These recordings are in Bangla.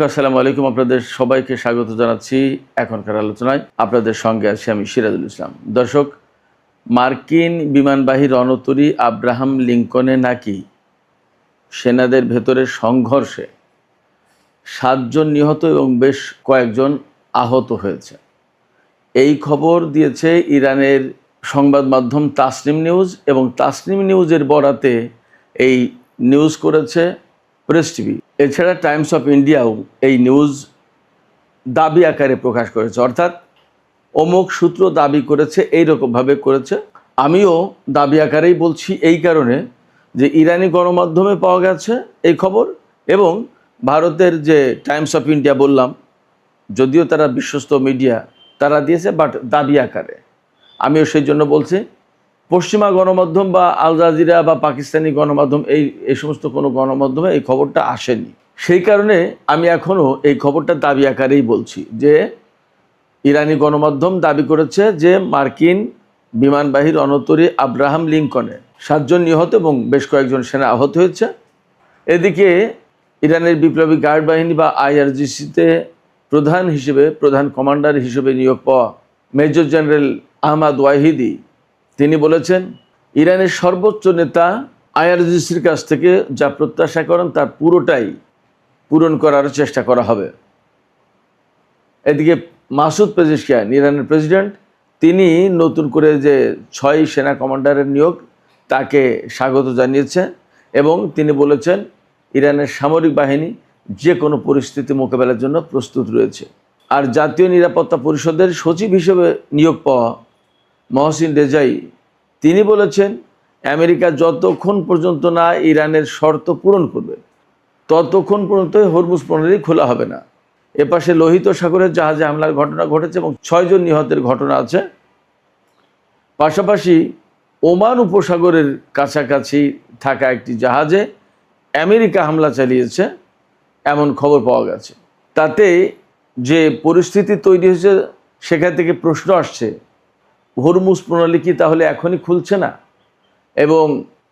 আসসালামু আলাইকুম, আপনাদের সবাইকে স্বাগত জানাচ্ছি এখনকার আলোচনায়। আপনাদের সঙ্গে আছি আমি সিরাজুল ইসলাম। দর্শক, মার্কিন বিমানবাহী রণতরী আব্রাহাম লিঙ্কনে নাকি সেনাদের ভেতরে সংঘর্ষে 7 জন নিহত এবং বেশ কয়েকজন আহত হয়েছে। এই খবর দিয়েছে ইরানের সংবাদ মাধ্যম তাসনিম নিউজ, এবং তাসনিম নিউজের বরাতে এই নিউজ করেছে প্রেস টিভি। এছাড়া টাইমস অফ ইন্ডিয়াও এই নিউজ দাবি আকারে প্রকাশ করেছে, অর্থাৎ অমুক সূত্র দাবি করেছে, এইরকমভাবে করেছে। আমিও দাবি আকারেই বলছি এই কারণে যে ইরানি গণমাধ্যমে পাওয়া গেছে এই খবর, এবং ভারতের যে টাইমস অফ ইন্ডিয়া বললাম, যদিও তারা বিশ্বস্ত মিডিয়া, তারা দিয়েছে, বাট দাবি আকারে। আমিও সেই জন্য বলছি, পশ্চিমা গণমাধ্যম বা আল জাজিরা বা পাকিস্তানি গণমাধ্যম এই সমস্ত কোনো গণমাধ্যমে এই খবরটা আসেনি। সেই কারণে আমি এখনও এই খবরটা দাবি আকারেই বলছি যে ইরানি গণমাধ্যম দাবি করেছে যে মার্কিন বিমানবাহী রণতরী আব্রাহাম লিঙ্কনে 7 জন নিহত এবং বেশ কয়েকজন সেনা আহত হয়েছে। এদিকে ইরানের বিপ্লবী গার্ড বাহিনী বা আইআরজিসিতে প্রধান কমান্ডার হিসেবে নিয়োগ পাওয়া মেজর জেনারেল আহমদ ওয়াহিদি তিনি বলেছেন, ইরানের সর্বোচ্চ নেতা আইআরজিসির কাছ থেকে যা প্রত্যাশা করেন তার পুরোটাই পূরণ করার চেষ্টা করা হবে। এদিকে মাসুদ পেজেশকিয়ান, ইরানের প্রেসিডেন্ট, তিনি নতুন করে যে 6 সেনা কমান্ডারের নিয়োগ তাকে স্বাগত জানিয়েছে, এবং তিনি বলেছেন ইরানের সামরিক বাহিনী যে কোনো পরিস্থিতি মোকাবেলার জন্য প্রস্তুত রয়েছে। আর জাতীয় নিরাপত্তা পরিষদের সচিব হিসেবে নিয়োগ পাওয়া মহসিন রেজাই তিনি বলেছেন, আমেরিকা যতক্ষণ পর্যন্ত না ইরানের শর্ত পূরণ করবে ততক্ষণ পর্যন্ত হরমুজ প্রণালী খোলা হবে না। এপাশে লোহিত সাগরের জাহাজে হামলার ঘটনা ঘটেছে এবং 6 জন নিহতের ঘটনা আছে। পাশাপাশি ওমান উপসাগরের কাছাকাছি থাকা একটি জাহাজে আমেরিকা হামলা চালিয়েছে এমন খবর পাওয়া গেছে। তাতে যে পরিস্থিতি তৈরি হয়েছে সেখান থেকে প্রশ্ন আসছে, হরমুজ প্রণালী কি তাহলে এখনই খুলছে না? এবং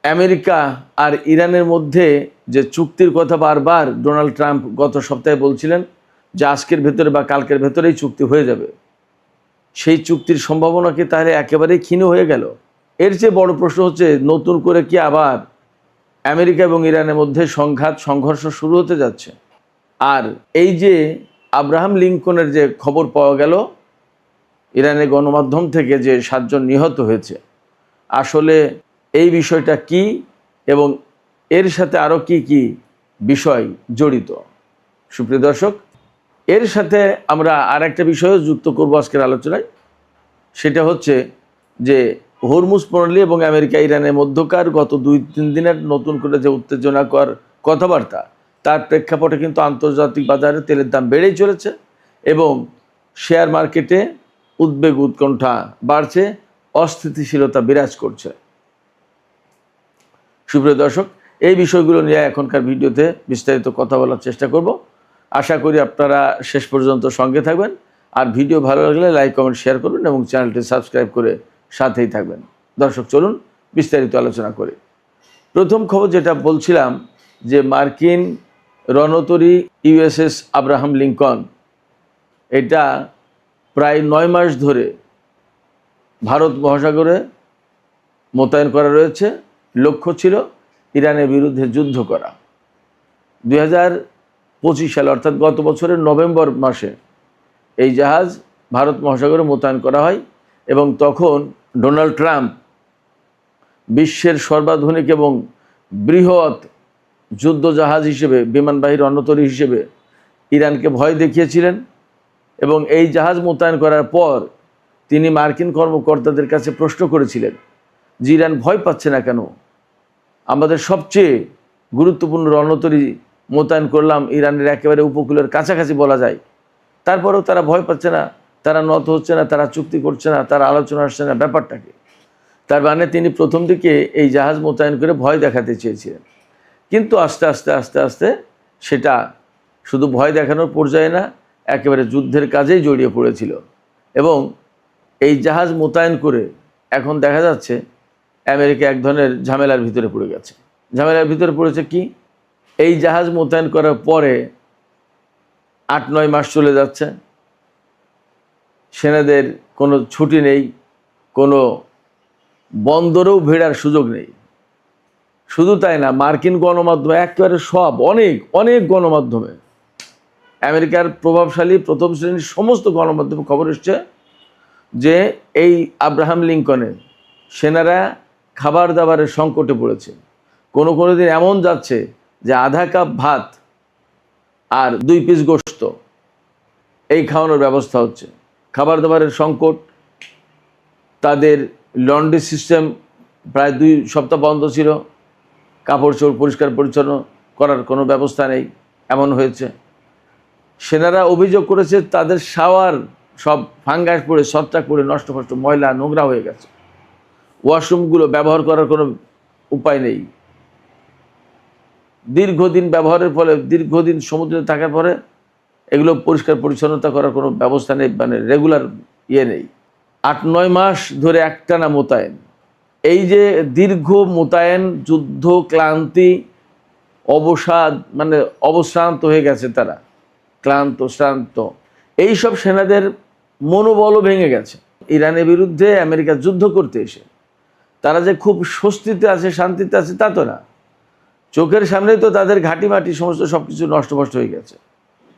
আমেরিকা আর ইরানের মধ্যে যে চুক্তির কথা বারবার ডোনাল্ড ট্রাম্প গত সপ্তাহে বলছিলেন যে আজকের ভেতরে বা কালকের ভেতরেই চুক্তি হয়ে যাবে, সেই চুক্তির সম্ভাবনা কি তাহলে একেবারেই ক্ষীণ হয়ে গেল? এর চেয়ে বড় প্রশ্ন হচ্ছে, নতুন করে কি আবার আমেরিকা এবং ইরানের মধ্যে সংঘর্ষ শুরু হতে যাচ্ছে? আর এই যে আব্রাহাম লিঙ্কনের যে খবর পাওয়া গেল ইরানের গণমাধ্যম থেকে যে 7 জন নিহত হয়েছে, আসলে এই বিষয়টা কি এবং এর সাথে আরও কি কি বিষয় জড়িত? সুপ্রিয় দর্শক, এর সাথে আমরা আর একটা বিষয়ও যুক্ত করব আজকের আলোচনায়। সেটা হচ্ছে যে হরমুজ প্রণালী এবং আমেরিকা ইরানের মধ্যকার গত 2-3 দিনের নতুন করে যে উত্তেজনাকর কথাবার্তা, তার প্রেক্ষাপটে কিন্তু আন্তর্জাতিক বাজারে তেলের দাম বেড়েই চলেছে এবং শেয়ার মার্কেটে উদ্বেগ উৎকণ্ঠা বাড়ছে, অস্থিতিশীলতা বিরাজ করছে। সুপ্রিয় দর্শক, এই বিষয়গুলো নিয়ে এখনকার ভিডিওতে বিস্তারিত কথা বলার চেষ্টা করব। আশা করি আপনারা শেষ পর্যন্ত সঙ্গে থাকবেন, আর ভিডিও ভালো লাগলে লাইক কমেন্ট শেয়ার করবেন এবং চ্যানেলটি সাবস্ক্রাইব করে সাথেই থাকবেন। দর্শক, চলুন বিস্তারিত আলোচনা করি। প্রথম খবর যেটা বলছিলাম যে মার্কিন রণতরী ইউএসএস আব্রাহাম লিঙ্কন, এটা প্রায় 9 মাস ধরে ভারত মহাসাগরে মোতায়েন করা রয়েছে। লক্ষ্য ছিল ইরানের বিরুদ্ধে যুদ্ধ করা। 2025 সালে অর্থাৎ গত বছরের নভেম্বর মাসে এই জাহাজ ভারত মহাসাগরে মোতায়েন করা হয়, এবং তখন ডোনাল্ড ট্রাম্প বিশ্বের সর্বাধুনিক এবং বৃহৎ যুদ্ধ জাহাজ হিসেবে, বিমানবাহী রণতরী হিসেবে ইরানকে ভয় দেখিয়েছিলেন। এবং এই জাহাজ মোতায়েন করার পর তিনি মার্কিন কর্মকর্তাদের কাছে প্রশ্ন করেছিলেন যে ইরান ভয় পাচ্ছে না কেন? আমাদের সবচেয়ে গুরুত্বপূর্ণ রণতরী মোতায়েন করলাম ইরানের একেবারে উপকূলের কাছাকাছি বলা যায়, তারপরেও তারা ভয় পাচ্ছে না, তারা নত হচ্ছে না, তারা চুক্তি করছে না, তারা আলোচনা আসছে না। ব্যাপারটাকে তার মানে তিনি প্রথম দিকে এই জাহাজ মোতায়েন করে ভয় দেখাতে চেয়েছিলেন, কিন্তু আস্তে আস্তে আস্তে আস্তে সেটা শুধু ভয় দেখানোর পর্যায়ে না, একেবারে যুদ্ধের কাজেই জড়িয়ে পড়েছিল। এবং এই জাহাজ মোতায়েন করে এখন দেখা যাচ্ছে আমেরিকা এক ধরনের ঝামেলার ভিতরে পড়ে গেছে। ঝামেলার ভিতরে পড়েছে কি? এই জাহাজ মোতায়েন করার পরে 8-9 মাস চলে যাচ্ছে, সেনাদের কোনো ছুটি নেই, কোনো বন্দরেও ভেড়ার সুযোগ নেই। শুধু তাই না, মার্কিন গণমাধ্যমে একেবারে সব অনেক অনেক গণমাধ্যমে, আমেরিকার প্রভাবশালী প্রথম শ্রেণীর সমস্ত গণমাধ্যমে খবর এসছে যে এই আব্রাহাম লিঙ্কনে সেনারা খাবার দাবারের সংকটে পড়েছে। কোনো কোনো দিন এমন যাচ্ছে যে আধা কাপ ভাত আর 2 পিস গোশত এই খাওয়ানোর ব্যবস্থা হচ্ছে। খাবার দাবারের সংকট, তাদের লন্ড্রি সিস্টেম প্রায় 2 সপ্তাহ বন্ধ ছিল, কাপড় চোপড় পরিষ্কার পরিচ্ছন্ন করার কোনো ব্যবস্থা নেই, এমন হয়েছে। সেনারা অভিযোগ করেছে তাদের শাওয়ার সব ফাঙ্গাস পড়ে ছত্রাক পড়ে নষ্ট ফষ্ট ময়লা নোংরা হয়ে গেছে, ওয়াশরুমগুলো ব্যবহার করার কোনো উপায় নেই। দীর্ঘদিন ব্যবহারের ফলে, দীর্ঘদিন সমুদ্রে থাকার পরে এগুলো পরিষ্কার পরিচ্ছন্নতা করার কোনো ব্যবস্থা নেই, মানে রেগুলার নেই। 8-9 মাস ধরে একটানা মোতায়েন। এই যে দীর্ঘ মোতায়েন, যুদ্ধ ক্লান্তি, অবসাদ, মানে অবশ্রান্ত হয়ে গেছে তারা, ক্লান্ত শ্রান্ত। এইসব সেনাদের মনোবলও ভেঙে গেছে। ইরানের বিরুদ্ধে আমেরিকা যুদ্ধ করতে এসে তারা যে খুব স্বস্তিতে আছে, শান্তিতে আছে তা তো না। চোখের সামনেই তো তাদের ঘাঁটি মাটি সমস্ত সব কিছু নষ্টভষ্ট হয়ে গেছে।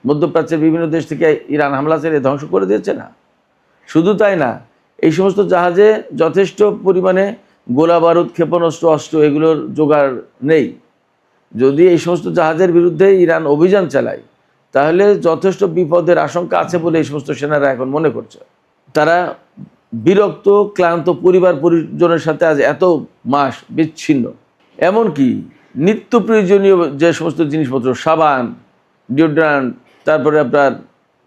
মধ্যপ্রাচ্যের বিভিন্ন দেশ থেকে ইরান হামলা চালিয়ে ধ্বংস করে দিয়েছে না। শুধু তাই না, এই সমস্ত জাহাজে যথেষ্ট পরিমাণে গোলা বারুদ, ক্ষেপণাস্ত্র, অস্ত্র এগুলোর জোগাড় নেই। যদি এই সমস্ত জাহাজের বিরুদ্ধে ইরান অভিযান চালায় তাহলে যথেষ্ট বিপদের আশঙ্কা আছে বলে এই সমস্ত সেনারা এখন মনে করছে। তারা বিরক্ত, ক্লান্ত, পরিবার পরিজনের সাথে আজ এত মাস বিচ্ছিন্ন। এমনকি নিত্য প্রয়োজনীয় যে সমস্ত জিনিসপত্র, সাবান, ডিওড্রান্ট, তারপরে আপনার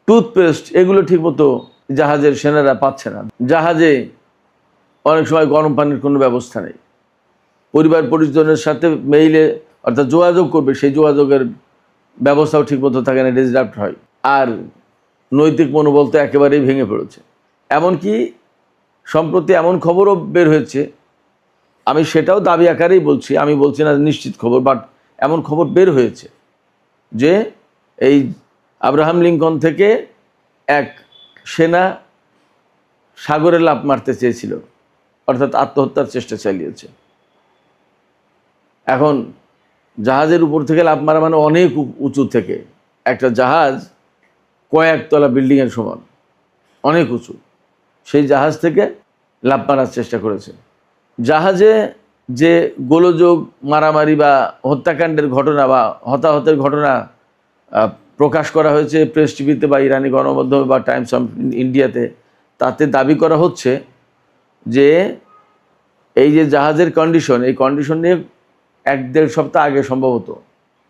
টুথপেস্ট, এগুলো ঠিকমতো জাহাজের সেনারা পাচ্ছে না। জাহাজে অনেক সময় গরম পানির কোনো ব্যবস্থা নেই। পরিবার পরিজনের সাথে মেইলে অর্থাৎ যোগাযোগ করবে, সেই যোগাযোগের ব্যবস্থাও ঠিকমতো থাকে না, ডিসরাপ্ট হয়। আর নৈতিক মনোবল তো একেবারেই ভেঙে পড়েছে। এমনকি সম্প্রতি এমন খবরও বের হয়েছে, আমি সেটাও দাবি আকারেই বলছি, আমি বলছি না নিশ্চিত খবর, বাট এমন খবর বের হয়েছে যে এই আব্রাহাম লিঙ্কন থেকে এক সেনা সাগরে লাফ মারতে চেয়েছিল, অর্থাৎ আত্মহত্যার চেষ্টা চালিয়েছে। এখন জাহাজের উপর থেকে লাফ মারা মানে অনেক উঁচু থেকে, একটা জাহাজ কয়েকতলা বিল্ডিংয়ের সমান, অনেক উঁচু, সেই জাহাজ থেকে লাফ মারার চেষ্টা করেছে। জাহাজে যে গোলযোগ, মারামারি বা হত্যাকাণ্ডের ঘটনা বা হতাহতের ঘটনা প্রকাশ করা হয়েছে প্রেস টিভিতে বা ইরানি গণমাধ্যমে বা টাইমস অফ ইন্ডিয়াতে, তাতে দাবি করা হচ্ছে যে এই যে জাহাজের কন্ডিশন, এই কন্ডিশন নিয়ে 1-1.5 সপ্তাহ আগে সম্ভবত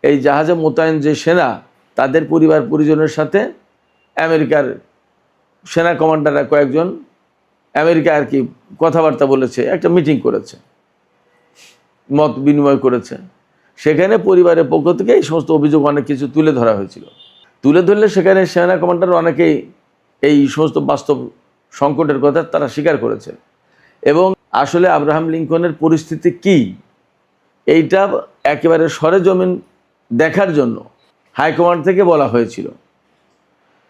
এই জাহাজে মোতায়েন যে সেনা, তাদের পরিবার পরিজনের সাথে আমেরিকার সেনা কমান্ডাররা কয়েকজন আমেরিকা আর কি কথাবার্তা বলেছে, একটা মিটিং করেছে, মত বিনিময় করেছে। সেখানে পরিবারের পক্ষ থেকে এই সমস্ত অভিযোগ অনেক কিছু তুলে ধরা হয়েছিল। তুলে ধরলে সেখানে সেনা কমান্ডার অনেকেই এই সমস্ত বাস্তব সংকটের কথা তারা স্বীকার করেছে। এবং আসলে আব্রাহাম লিঙ্কনের পরিস্থিতি কি, এইটা একেবারে সরেজমিন দেখার জন্য হাইকমান্ড থেকে বলা হয়েছিল।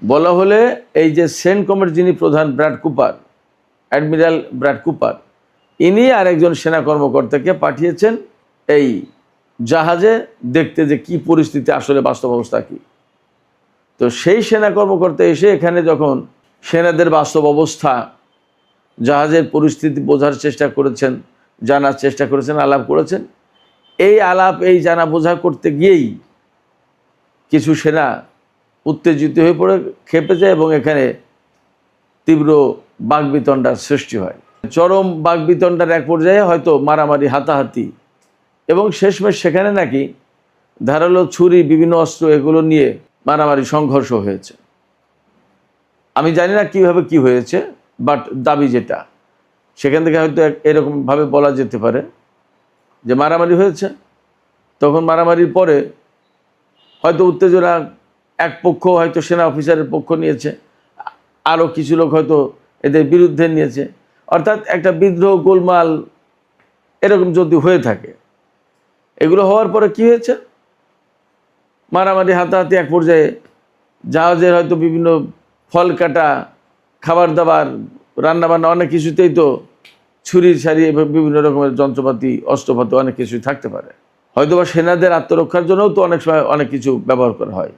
বলা হলে এই যে সেন্টকমের যিনি প্রধান Brad Cooper, admiral Brad Cooper, ইনি আরেকজন সেনা কর্মকর্তাকে পাঠিয়েছেন এই জাহাজে দেখতে যে কি পরিস্থিতি, আসলে বাস্তব অবস্থা কী। তো সেই সেনা কর্মকর্তা এসে এখানে যখন সেনাদের বাস্তব অবস্থা, জাহাজের পরিস্থিতি বোঝার চেষ্টা করেছেন, জানার চেষ্টা করেছেন, আলাপ করেছেন, এই আলাপ এই জানা বোঝা করতে গিয়েই কিছু সেনা উত্তেজিত হয়ে পড়ে খেপে যায় এবং এখানে তীব্র বাকবিতণ্ডার সৃষ্টি হয়। চরম বাকবিতণ্ডার এক পর্যায়ে হয়তো মারামারি, হাতাহাতি, এবং শেষমেশ সেখানে নাকি ধারালো ছুরি, বিভিন্ন অস্ত্র এগুলো নিয়ে মারামারি, সংঘর্ষ হয়েছে। আমি জানি না কীভাবে কি হয়েছে, বাট দাবি যেটা, সেখান থেকে হয়তো এরকমভাবে বলা যেতে পারে যে মারামারি হয়েছে। তখন মারামারির পরে হয়তো উত্তেজনা, এক পক্ষ হয়তো সেনা অফিসারের পক্ষ নিয়েছে, আরও কিছু লোক হয়তো এদের বিরুদ্ধে নিয়েছে, অর্থাৎ একটা বিদ্রোহ, গোলমাল এরকম যদি হয়ে থাকে, এগুলো হওয়ার পরে কি হয়েছে, মারামারি, হাতাহাতি এক পর্যায়ে জাহাজের হয়তো বিভিন্ন ফল কাটা, খাবার দাবার, রান্নাবান্না অনেক কিছুতেই তো ছুরি ছাড়ি বিভিন্ন রকমের যন্ত্রপাতি, অস্ত্রপাতি অনেক কিছুই থাকতে পারে। হয়তোবা সেনাদের আত্মরক্ষার জন্যও তো অনেক সময় অনেক কিছু ব্যবহার করা হয়।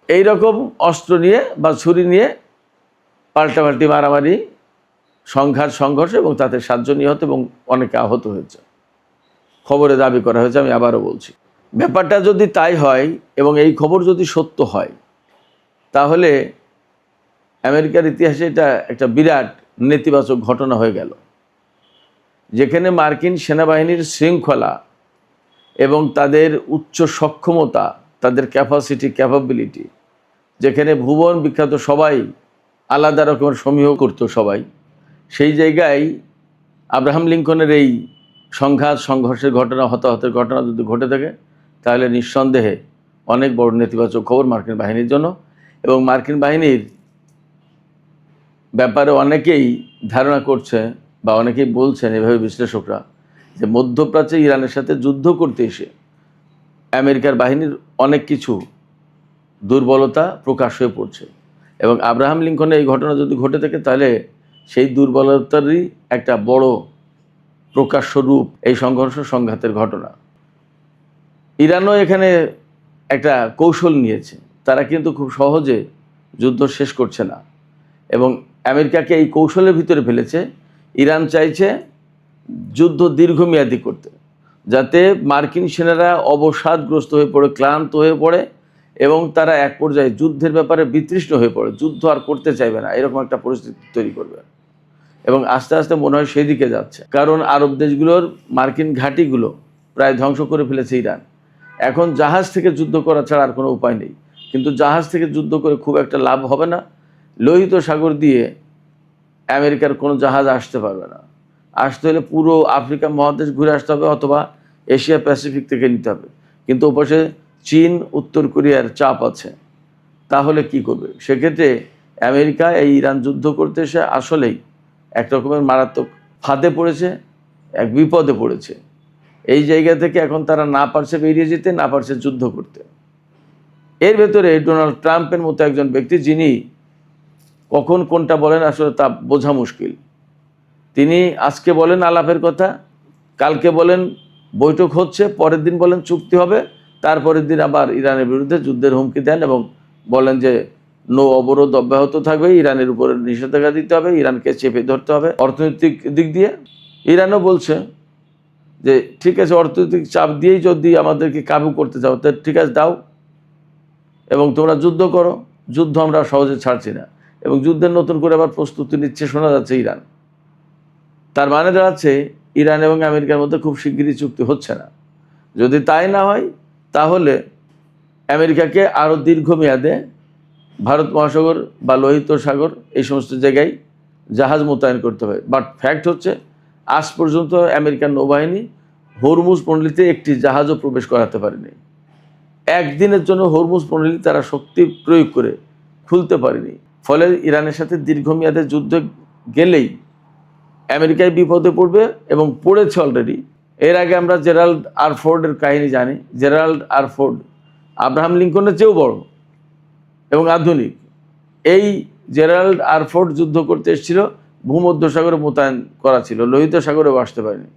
এই রকম অস্ত্র নিয়ে বা ছুরি নিয়ে পাল্টাপাল্টি মারামারি, সংঘাত, সংঘর্ষ এবং তাতে 7 জন নিহত এবং অনেকে আহত হয়েছে, খবরে দাবি করা হয়েছে। আমি আবারও বলছি, ব্যাপারটা যদি তাই হয় এবং এই খবর যদি সত্য হয়, তাহলে আমেরিকার ইতিহাসে এটা একটা বিরাট নেতিবাচক ঘটনা হয়ে গেল, যেখানে মার্কিন সেনাবাহিনীর শৃঙ্খলা এবং তাদের উচ্চ সক্ষমতা, তাদের ক্যাপাবিলিটি, যেখানে ভুবন বিখ্যাত সবাই আলাদা রকমের সমীহ করতো সবাই, সেই জায়গায় আব্রাহাম লিঙ্কনের এই সংঘাত, সংঘর্ষের ঘটনা, হতাহতের ঘটনা যদি ঘটে থাকে, তাহলে নিঃসন্দেহে অনেক বড় নেতিবাচক খবর মার্কিন বাহিনীর জন্য। এবং মার্কিন বাহিনীর ব্যাপারে অনেকেই ধারণা করছে বা অনেকেই বলছেন, এভাবে বিশ্লেষকরা, যে মধ্যপ্রাচ্যে ইরানের সাথে যুদ্ধ করতে এসে আমেরিকার বাহিনীর অনেক কিছু দুর্বলতা প্রকাশ হয়ে পড়ছে। এবং আব্রাহাম লিঙ্কনের এই ঘটনা যদি ঘটে থাকে, তাহলে সেই দুর্বলতারই একটা বড় প্রকাশ্য রূপ এই সংঘর্ষ, সংঘাতের ঘটনা। ইরানও এখানে একটা কৌশল নিয়েছে, তারা কিন্তু খুব সহজে যুদ্ধ শেষ করছে না এবং আমেরিকাকে এই কৌশলের ভিতরে ফেলেছে। ইরান চাইছে যুদ্ধ দীর্ঘমেয়াদী করতে, যাতে মার্কিন সেনারা অবসাদগ্রস্ত হয়ে পড়ে, ক্লান্ত হয়ে পড়ে এবং তারা এক পর্যায়ে যুদ্ধের ব্যাপারে বিতৃষ্ণ হয়ে পড়ে, যুদ্ধ আর করতে চাইবে না, এরকম একটা পরিস্থিতি তৈরি করবে। এবং আস্তে আস্তে মনে হয় সেই দিকে যাচ্ছে, কারণ আরব দেশগুলোর মার্কিন ঘাঁটিগুলো প্রায় ধ্বংস করে ফেলেছে ইরান। এখন জাহাজ থেকে যুদ্ধ করা ছাড়া আর কোনো উপায় নেই, কিন্তু জাহাজ থেকে যুদ্ধ করে খুব একটা লাভ হবে না। লোহিত সাগর দিয়ে আমেরিকার কোনো জাহাজ আসতে পারবে না, আসতে হলে পুরো আফ্রিকা মহাদেশ ঘুরে আসতে হবে অথবা এশিয়া প্যাসিফিক থেকে নিতে হবে। কিন্তু ওপাশে চীন, উত্তর কোরিয়ার চাপ আছে, তাহলে কি করবে? সেক্ষেত্রে আমেরিকা এই ইরান যুদ্ধ করতে এসে আসলেই এক রকমের মারাত্মক ফাঁদে পড়েছে, এক বিপদে পড়েছে। এই জায়গা থেকে এখন তারা না পারছে বেরিয়ে যেতে, না পারছে যুদ্ধ করতে। এর ভেতরে ডোনাল্ড ট্রাম্পের মতো একজন ব্যক্তি, যিনি কখন কোনটা বলেন আসলে তা বোঝা মুশকিল। তিনি আজকে বলেন আলাপের কথা, কালকে বলেন বৈঠক হচ্ছে, পরের দিন বলেন চুক্তি হবে, তারপরের দিন আবার ইরানের বিরুদ্ধে যুদ্ধের হুমকি দেন এবং বলেন যে নৌ অবরোধ অব্যাহত থাকবে, ইরানের উপরে নিষেধাজ্ঞা দিতে হবে, ইরানকে চেপে ধরতে হবে অর্থনৈতিক দিক দিয়ে। ইরানও বলছে যে ঠিক আছে, অর্থনৈতিক চাপ দিয়েই যদি আমাদেরকে কাবু করতে চাও, তা ঠিক আছে দাও এবং তোমরা যুদ্ধ করো, যুদ্ধ আমরা সহজে ছাড়ছি না। এবং যুদ্ধের নতুন করে আবার প্রস্তুতি নিচ্ছে শোনা যাচ্ছে ইরান। তার মানে দাঁড়াচ্ছে ইরান এবং আমেরিকার মধ্যে খুব শিগগিরই চুক্তি হচ্ছে না। যদি তাই না হয়, তাহলে আমেরিকাকে আরও দীর্ঘমেয়াদে ভারত মহাসাগর বা লোহিত সাগর এই সমস্ত জায়গায় জাহাজ মোতায়েন করতে হবে। বাট ফ্যাক্ট হচ্ছে, আজ পর্যন্ত আমেরিকান নৌবাহিনী হরমুজ প্রণালীতে একটি জাহাজও প্রবেশ করাতে পারেনি। একদিনের জন্য হরমুজ প্রণালী তারা শক্তি প্রয়োগ করে খুলতে পারেনি। ফলে ইরানের সাথে দীর্ঘমেয়াদে যুদ্ধে গেলেই আমেরিকায় বিপদে পড়বে এবং পড়েছে অলরেডি। এর আগে আমরা জেরাল্ড আর ফোর্ডের কাহিনী জানি। জেরাল্ড আর ফোর্ড আব্রাহাম লিঙ্কনের চেয়েও বড় এবং আধুনিক। এই জেরাল্ড আর ফোর্ড যুদ্ধ করতে এসেছিল, ভূমধ্যসাগরে মোতায়েন করা ছিল, লোহিত সাগরেও আসতে পারেনি।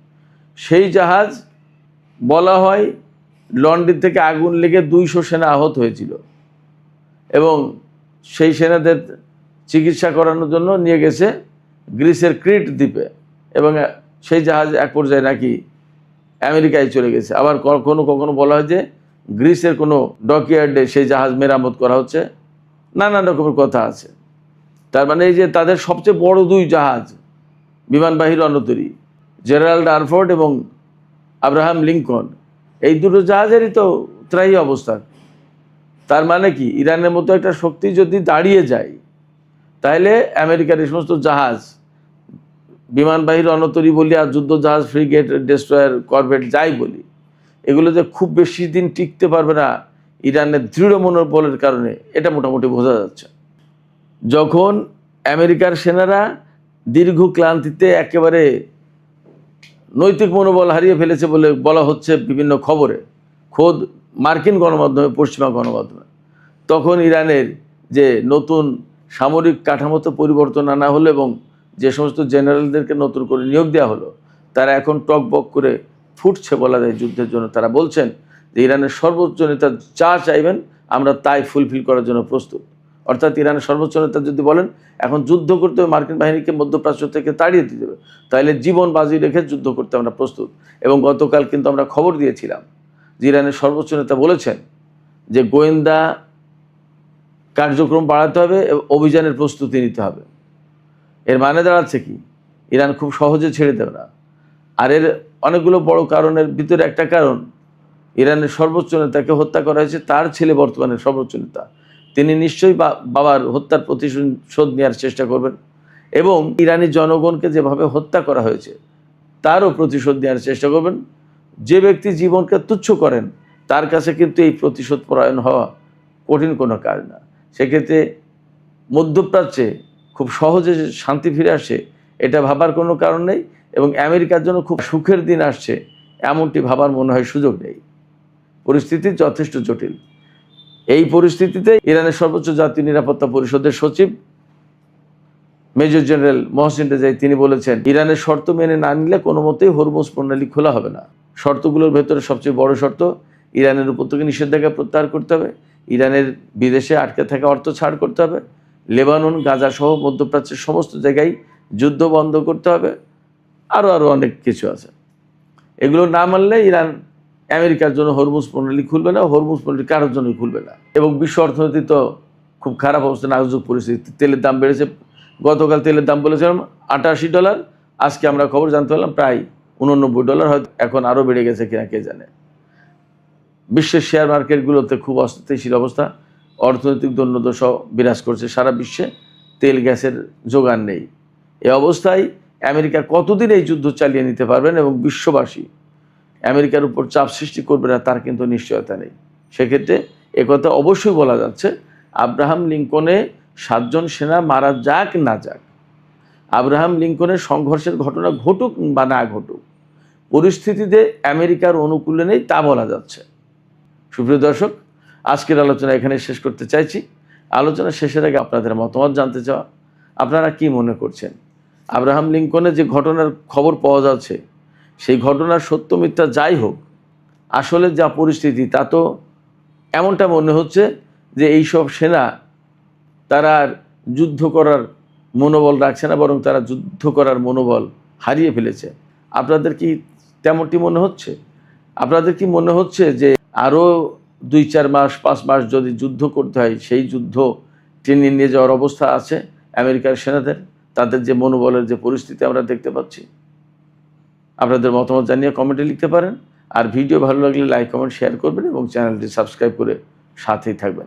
সেই জাহাজ বলা হয় লন্ডন থেকে আগুন লেগে 200 সেনা আহত হয়েছিল এবং সেই সেনাদের চিকিৎসা করানোর জন্য নিয়ে গেছে গ্রিসের ক্রিট দ্বীপে এবং সেই জাহাজ এক পর্যায়ে নাকি আমেরিকায় চলে গেছে। আবার কখনো কখনো বলা হয় যে গ্রিসের কোনো ডকইয়ার্ডে সেই জাহাজ মেরামত করা হচ্ছে, নানান রকমের কথা আছে। তার মানে এই যে তাদের সবচেয়ে বড় 2 জাহাজ বিমানবাহী রণতরী, জেরাল্ড আর ফোর্ড এবং আব্রাহাম লিঙ্কন, এই দুটো জাহাজেরই তো ত্রাহি অবস্থা। তার মানে কি, ইরানের মতো একটা শক্তি যদি দাঁড়িয়ে যায়, তাহলে আমেরিকার এই সমস্ত জাহাজ, বিমানবাহী রণতরী বলি আর যুদ্ধ জাহাজ, ফ্রিগেট, ডেস্ট্রয়ার, করভেট যাই বলি, এগুলো যে খুব বেশি দিন টিকতে পারবে না ইরানের দৃঢ় মনোবলের কারণে, এটা মোটামুটি বোঝা যাচ্ছে। যখন আমেরিকার সেনারা দীর্ঘ ক্লান্তিতে একেবারে নৈতিক মনোবল হারিয়ে ফেলেছে বলে বলা হচ্ছে বিভিন্ন খবরে, খোদ মার্কিন গণমাধ্যমে, পশ্চিমা গণমাধ্যমে, তখন ইরানের যে নতুন সামরিক কাঠামোতে পরিবর্তন আনা হলো এবং যে সমস্ত জেনারেলদেরকে নতুন করে নিয়োগ দেওয়া হলো, তারা এখন টকবক করে ফুটছে বলা যায় যুদ্ধের জন্য। তারা বলছেন যে ইরানের সর্বোচ্চ নেতা যা চাইবেন আমরা তাই ফুলফিল করার জন্য প্রস্তুত। অর্থাৎ ইরানের সর্বোচ্চ নেতা যদি বলেন এখন যুদ্ধ করতে হবে, মার্কিন বাহিনীকে মধ্যপ্রাচ্য থেকে তাড়িয়ে দিতে হবে, তাহলে জীবন বাজি রেখে যুদ্ধ করতে আমরা প্রস্তুত। এবং গতকাল কিন্তু আমরা খবর দিয়েছিলাম যে ইরানের সর্বোচ্চ নেতা বলেছেন যে গোয়েন্দা কার্যক্রম বাড়াতে হবে, অভিযানের প্রস্তুতি নিতে হবে। এর মানে দাঁড়াচ্ছে কি, ইরান খুব সহজে ছেড়ে দেবে না। আর এর অনেকগুলো বড় কারণের ভিতরে একটা কারণ, ইরানের সর্বোচ্চ নেতাকে হত্যা করা হয়েছে, তার ছেলে বর্তমানে সর্বোচ্চ নেতা। তিনি নিশ্চয়ই বাবার হত্যার প্রতিশোধ নেওয়ার চেষ্টা করবেন এবং ইরানি জনগণকে যেভাবে হত্যা করা হয়েছে তারও প্রতিশোধ নেওয়ার চেষ্টা করবেন। যে ব্যক্তি জীবনকে তুচ্ছ করেন তার কাছে কিন্তু এই প্রতিশোধ পরায়ণ হওয়া কঠিন কোনো কাজ না। সেক্ষেত্রে মধ্যপ্রাচ্যে খুব সহজে শান্তি ফিরে আসে এটা ভাবার কোনো কারণ নেই এবং আমেরিকার জন্য খুব সুখের দিন আসছে এমনটি ভাবার মনে হয় সুযোগ নেই। পরিস্থিতি যথেষ্ট জটিল। এই পরিস্থিতিতে ইরানের সর্বোচ্চ জাতীয় নিরাপত্তা পরিষদের সচিব মেজর জেনারেল মহসিন রেজাই তিনি বলেছেন ইরানের শর্ত মেনে না নিলে কোনো মতেই হরমুজ প্রণালী খোলা হবে না। শর্তগুলোর ভেতরে সবচেয়ে বড় শর্ত, ইরানের উপর থেকে নিষেধাজ্ঞা প্রত্যাহার করতে হবে, ইরানের বিদেশে আটকে থাকা অর্থ ছাড় করতে হবে, লেবানন গাজা সহ মধ্যপ্রাচ্যের সমস্ত জায়গায় যুদ্ধ বন্ধ করতে হবে, আরও অনেক কিছু আছে। এগুলো না মানলে ইরান আমেরিকার জন্য হরমুজ প্রণালী খুলবে না, হরমুজ প্রণালী কারোর জন্যই খুলবে না। এবং বিশ্ব অর্থনীতি তো খুব খারাপ অবস্থা, নাজুক পরিস্থিতি। তেলের দাম বেড়েছে, গতকাল তেলের দাম বলেছিলাম $88, আজকে আমরা খবর জানতে পারলাম প্রায় $89, হয়তো এখন আরও বেড়ে গেছে কিনা কে জানে। বিশ্বের শেয়ার মার্কেটগুলোতে খুব অস্থিতিশীল অবস্থা, অর্থনৈতিক দৈন্যদশা বিরাজ করছে সারা বিশ্বে, তেল গ্যাসের যোগান নেই। এই অবস্থায় আমেরিকা কতদিন এই যুদ্ধ চালিয়ে নিতে পারবেন এবং বিশ্ববাসী আমেরিকার উপর চাপ সৃষ্টি করবে না তার কিন্তু নিশ্চয়তা নেই। সেক্ষেত্রে একথা অবশ্যই বলা যাচ্ছে, আব্রাহাম লিঙ্কনে 7 জন সেনা মারা যাক না যাক, আব্রাহাম লিঙ্কনের সংঘর্ষের ঘটনা ঘটুক বা না ঘটুক, পরিস্থিতিতে আমেরিকার অনুকূলে নেই তা বলা যাচ্ছে। সুপ্রিয় দর্শক, আজকের আলোচনা এখানে শেষ করতে চাইছি। আলোচনা শেষের আগে আপনাদের মতামত জানতে চাওয়া, আপনারা কি মনে করছেন আব্রাহাম লিঙ্কনের যে ঘটনার খবর পাওয়া যাচ্ছে সেই ঘটনার সত্য মিথ্যা যাই হোক, আসলে যা পরিস্থিতি তা তো এমনটা মনে হচ্ছে যে এইসব সেনা তারা আর যুদ্ধ করার মনোবল রাখছে না, বরং তারা যুদ্ধ করার মনোবল হারিয়ে ফেলেছে। আপনাদের কি তেমনটি মনে হচ্ছে? আপনাদের কি মনে হচ্ছে যে আরও 2-4 মাস 5 মাস যদি যুদ্ধ করতে হয়, সেই যুদ্ধ টেনে নিয়ে যাওয়ার অবস্থা আছে আমেরিকার সেনাদের? তাদের যে মনোবলের যে পরিস্থিতি আমরা দেখতে পাচ্ছি। আপনাদের মতামত জানিয়ে কমেন্টে লিখতে পারেন। আর ভিডিও ভালো লাগলে লাইক কমেন্ট শেয়ার করবেন এবং চ্যানেলটি সাবস্ক্রাইব করে সাথেই থাকবেন।